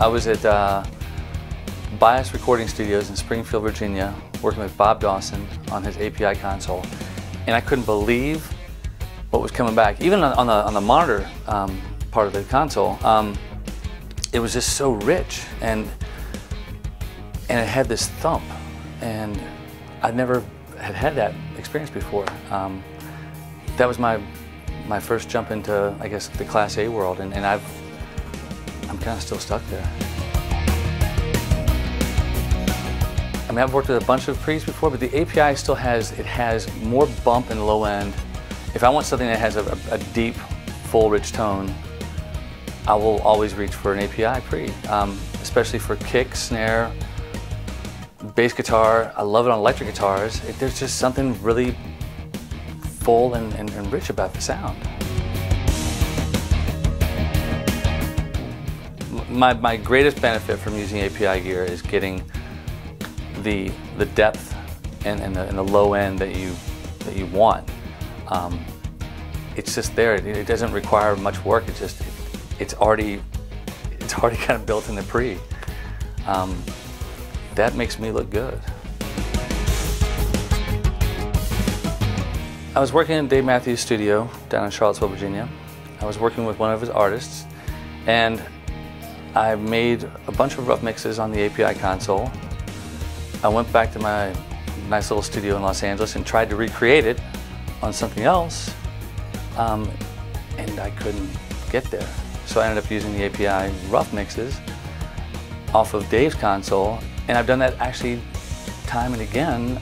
I was at Bias Recording Studios in Springfield, Virginia, working with Bob Dawson on his API console, and I couldn't believe what was coming back. Even on the monitor part of the console, it was just so rich, and it had this thump, and I never had that experience before. That was my first jump into, I guess, the Class A world, and I'm kind of still stuck there. I mean, I've worked with a bunch of pre's before, but the API still has more bump and low end. If I want something that has a deep, full, rich tone, I will always reach for an API pre, especially for kick, snare, bass guitar. I love it on electric guitars. There's just something really full and rich about the sound. My greatest benefit from using API gear is getting the depth and the low end that you want. It's just there. It doesn't require much work. It's already kind of built in the pre. That makes me look good. I was working in Dave Matthews' studio down in Charlottesville, Virginia. I was working with one of his artists, and I made a bunch of rough mixes on the API console. I went back to my nice little studio in Los Angeles and tried to recreate it on something else, and I couldn't get there. So I ended up using the API rough mixes off of Dave's console, and I've done that actually time and again.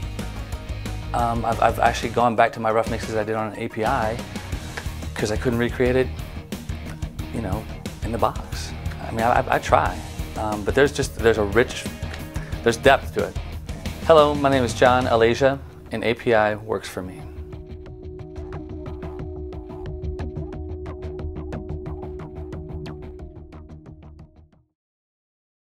I've actually gone back to my rough mixes I did on an API because I couldn't recreate it, you know, in the box. I mean, I try, but there's depth to it. Hello, my name is John Alagia, and API works for me.